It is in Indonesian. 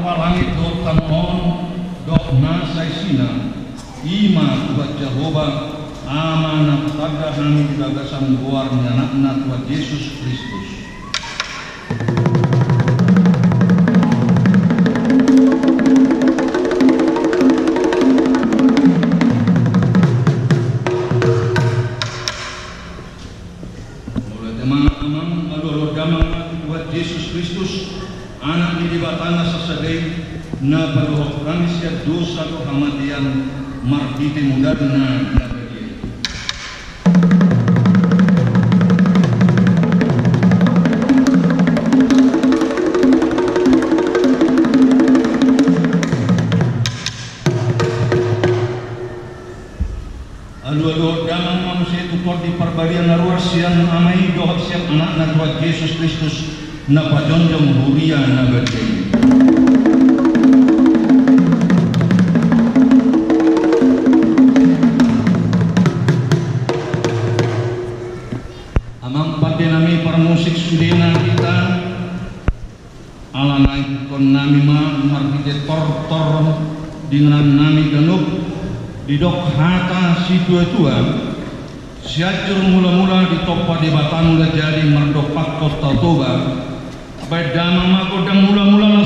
langit do tanon do nasai sina ima buat Jehovah amanah tada kami gagasan luarnya anak Tuhan Yesus Kristus. Mulai teman-teman alur damang Tuhan Yesus Kristus anak di batana sesedai na paluhok kami siap dosa do kematian martiti mudarna na bagi. Alu-alu damang manusia itu di perbalian naruas yang amai dohot siap anak na Tuhan Yesus Kristus na pajonjong huria na bagi. Musik sudena kita ala naik kon nami margite tor dengan nami ganup didok hata si tua siacur mula-mula ditopa di batang jadi merdok pakot tautoba baik dama mako dan mula-mula